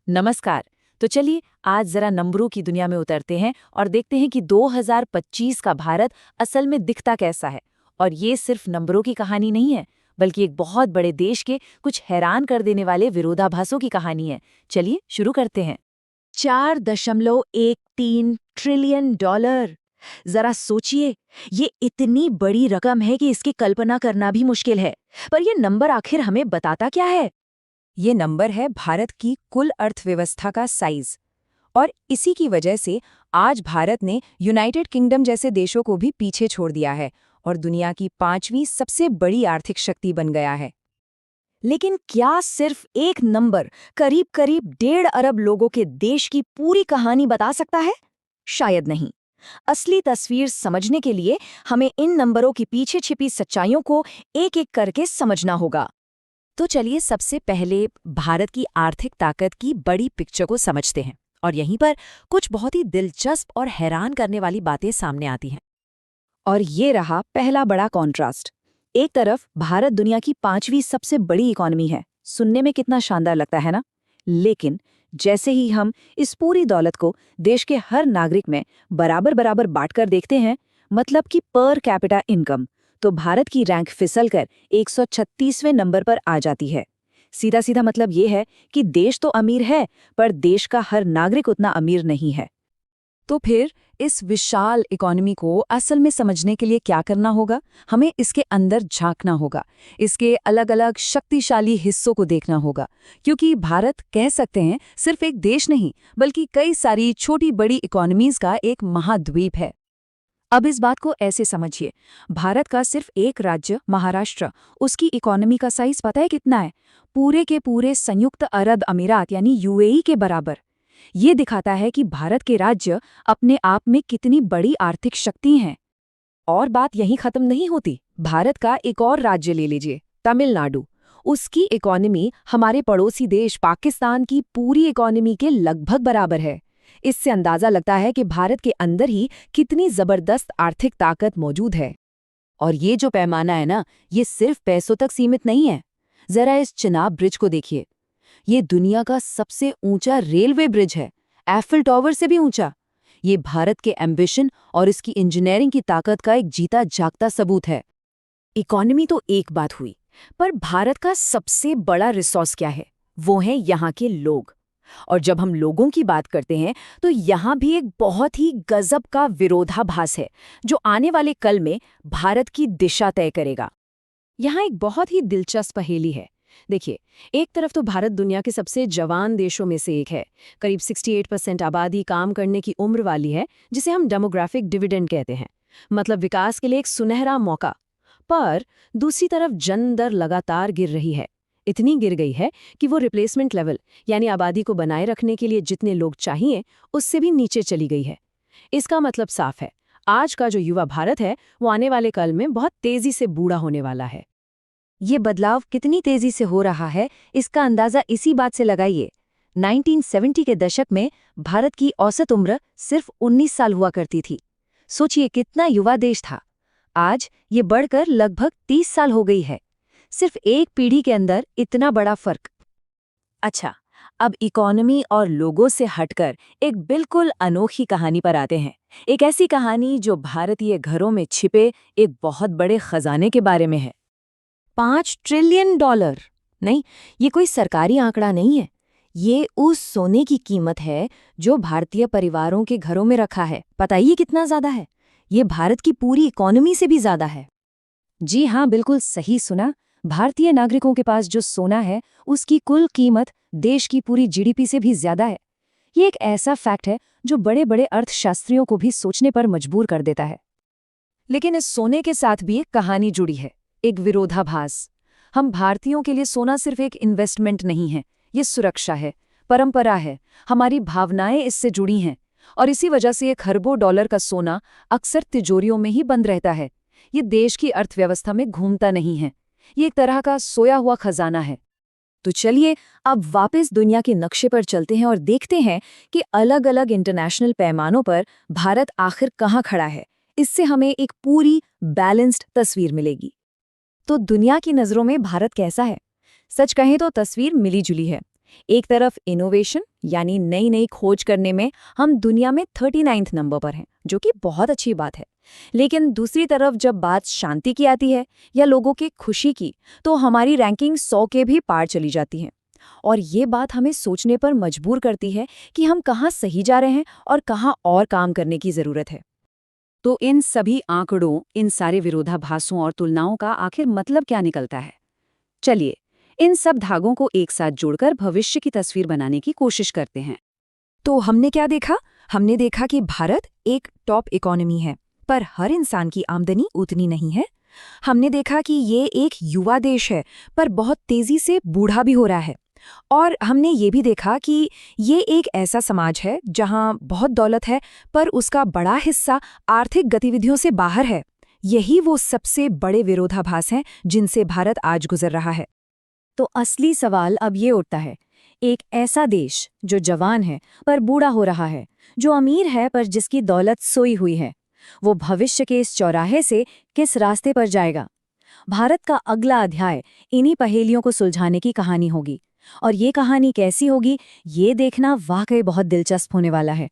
नमस्कार। तो चलिए आज जरा नंबरों की दुनिया में उतरते हैं और देखते हैं कि 2025 का भारत असल में दिखता कैसा है। और ये सिर्फ नंबरों की कहानी नहीं है, बल्कि एक बहुत बड़े देश के कुछ हैरान कर देने वाले विरोधाभासों की कहानी है। चलिए शुरू करते हैं। 4.13 ट्रिलियन डॉलर। जरा सोचिए, ये इतनी बड़ी रकम है कि इसकी कल्पना करना भी मुश्किल है। पर ये नंबर आखिर हमें बताता क्या है? ये नंबर है भारत की कुल अर्थव्यवस्था का साइज। और इसी की वजह से आज भारत ने यूनाइटेड किंगडम जैसे देशों को भी पीछे छोड़ दिया है और दुनिया की 5वीं सबसे बड़ी आर्थिक शक्ति बन गया है। लेकिन क्या सिर्फ एक नंबर करीब करीब 1.5 अरब लोगों के देश की पूरी कहानी बता सकता है? शायद नहीं। असली तस्वीर समझने के लिए हमें इन नंबरों के पीछे छिपी सच्चाइयों को एक एक करके समझना होगा। तो चलिए सबसे पहले भारत की आर्थिक ताकत की बड़ी पिक्चर को समझते हैं। और यहीं पर कुछ बहुत ही दिलचस्प और हैरान करने वाली बातें सामने आती हैं। और ये रहा पहला बड़ा कॉन्ट्रास्ट। एक तरफ भारत दुनिया की 5वीं सबसे बड़ी इकोनॉमी है। सुनने में कितना शानदार लगता है ना? लेकिन जैसे ही हम इस पूरी दौलत को देश के हर नागरिक में बराबर बराबर बांटकर देखते हैं, मतलब कि पर कैपिटा इनकम, तो भारत की रैंक फिसलकर 136वें नंबर पर आ जाती है। सीधा सीधा मतलब ये है कि देश तो अमीर है, पर देश का हर नागरिक उतना अमीर नहीं है। तो फिर इस विशाल इकोनॉमी को असल में समझने के लिए क्या करना होगा? हमें इसके अंदर झांकना होगा, इसके अलग अलग शक्तिशाली हिस्सों को देखना होगा। क्योंकि भारत कह सकते हैं सिर्फ एक देश नहीं, बल्कि कई सारी छोटी बड़ी इकोनॉमीज का एक महाद्वीप है। अब इस बात को ऐसे समझिए, भारत का सिर्फ एक राज्य महाराष्ट्र, उसकी इकोनॉमी का साइज पता है कितना है? पूरे के पूरे संयुक्त अरब अमीरात यानी यूएई के बराबर। ये दिखाता है कि भारत के राज्य अपने आप में कितनी बड़ी आर्थिक शक्ति हैं। और बात यहीं खत्म नहीं होती। भारत का एक और राज्य ले लीजिए, तमिलनाडु। उसकी इकोनॉमी हमारे पड़ोसी देश पाकिस्तान की पूरी इकोनॉमी के लगभग बराबर है। इससे अंदाजा लगता है कि भारत के अंदर ही कितनी जबरदस्त आर्थिक ताकत मौजूद है। और ये जो पैमाना है ना, ये सिर्फ पैसों तक सीमित नहीं है। जरा इस चिनाब ब्रिज को देखिए। ये दुनिया का सबसे ऊंचा रेलवे ब्रिज है, एफिल टावर से भी ऊंचा। ये भारत के एम्बिशन और इसकी इंजीनियरिंग की ताकत का एक जीता जागता सबूत है। इकोनॉमी तो एक बात हुई, पर भारत का सबसे बड़ा रिसोर्स क्या है? वो है यहाँ के लोग। और जब हम लोगों की बात करते हैं, तो यहाँ भी एक बहुत ही गजब का विरोधाभास है, जो आने वाले कल में भारत की दिशा तय करेगा। यहाँ एक बहुत ही दिलचस्प पहेली है। देखिए, एक तरफ तो भारत दुनिया के सबसे जवान देशों में से एक है। करीब 68% आबादी काम करने की उम्र वाली है, जिसे हम डेमोग्राफिक डिविडेंड कहते हैं, मतलब विकास के लिए एक सुनहरा मौका। पर दूसरी तरफ जन्म दर लगातार गिर रही है। इतनी गिर गई है कि वो रिप्लेसमेंट लेवल, यानी आबादी को बनाए रखने के लिए जितने लोग चाहिए, उससे भी नीचे चली गई है। इसका मतलब साफ है, आज का जो युवा भारत है, वो आने वाले कल में बहुत तेजी से बूढ़ा होने वाला है। ये बदलाव कितनी तेजी से हो रहा है, इसका अंदाजा इसी बात से लगाइए। 1970 के दशक में भारत की औसत उम्र सिर्फ 19 साल हुआ करती थी। सोचिए कितना युवा देश था। आज ये बढ़कर लगभग 30 साल हो गई है। सिर्फ एक पीढ़ी के अंदर इतना बड़ा फर्क। अच्छा, अब इकोनॉमी और लोगों से हटकर एक बिल्कुल अनोखी कहानी पर आते हैं। एक ऐसी कहानी जो भारतीय घरों में छिपे एक बहुत बड़े खजाने के बारे में है। 5 ट्रिलियन डॉलर। नहीं, ये कोई सरकारी आंकड़ा नहीं है। ये उस सोने की कीमत है जो भारतीय परिवारों के घरों में रखा है। पता ही कितना ज्यादा है? ये भारत की पूरी इकोनॉमी से भी ज्यादा है। जी हाँ, बिल्कुल सही सुना। भारतीय नागरिकों के पास जो सोना है, उसकी कुल कीमत देश की पूरी जीडीपी से भी ज्यादा है। ये एक ऐसा फैक्ट है जो बड़े बड़े अर्थशास्त्रियों को भी सोचने पर मजबूर कर देता है। लेकिन इस सोने के साथ भी एक कहानी जुड़ी है, एक विरोधाभास। हम भारतीयों के लिए सोना सिर्फ एक इन्वेस्टमेंट नहीं है, ये सुरक्षा है, परंपरा है, हमारी भावनाएं इससे जुड़ी हैं। और इसी वजह से ये खरबों डॉलर का सोना अक्सर तिजोरियों में ही बंद रहता है। ये देश की अर्थव्यवस्था में घूमता नहीं है। ये एक तरह का सोया हुआ खजाना है। तो चलिए अब वापस दुनिया के नक्शे पर चलते हैं और देखते हैं कि अलग अलग इंटरनेशनल पैमानों पर भारत आखिर कहाँ खड़ा है। इससे हमें एक पूरी बैलेंस्ड तस्वीर मिलेगी। तो दुनिया की नज़रों में भारत कैसा है? सच कहें तो तस्वीर मिली जुली है। एक तरफ इनोवेशन यानी नई नई खोज करने में हम दुनिया में 39th नंबर पर हैं, जो कि बहुत अच्छी बात है। लेकिन दूसरी तरफ जब बात शांति की आती है या लोगों के खुशी की, तो हमारी रैंकिंग 100 के भी पार चली जाती है। और ये बात हमें सोचने पर मजबूर करती है कि हम कहाँ सही जा रहे हैं और कहाँ और काम करने की ज़रूरत है। तो इन सभी आंकड़ों, इन सारे विरोधाभासों और तुलनाओं का आखिर मतलब क्या निकलता है? चलिए, इन सब धागों को एक साथ जोड़कर भविष्य की तस्वीर बनाने की कोशिश करते हैं। तो हमने क्या देखा? हमने देखा कि भारत एक टॉप इकोनॉमी है, पर हर इंसान की आमदनी उतनी नहीं है। हमने देखा कि ये एक युवा देश है, पर बहुत तेजी से बूढ़ा भी हो रहा है। और हमने ये भी देखा कि ये एक ऐसा समाज है जहां बहुत दौलत है, पर उसका बड़ा हिस्सा आर्थिक गतिविधियों से बाहर है। यही वो सबसे बड़े विरोधाभास हैं जिनसे भारत आज गुजर रहा है। तो असली सवाल अब ये उठता है, एक ऐसा देश जो जवान है पर बूढ़ा हो रहा है, जो अमीर है पर जिसकी दौलत सोई हुई है, वो भविष्य के इस चौराहे से किस रास्ते पर जाएगा? भारत का अगला अध्याय इन्हीं पहेलियों को सुलझाने की कहानी होगी। और ये कहानी कैसी होगी, ये देखना वाकई बहुत दिलचस्प होने वाला है।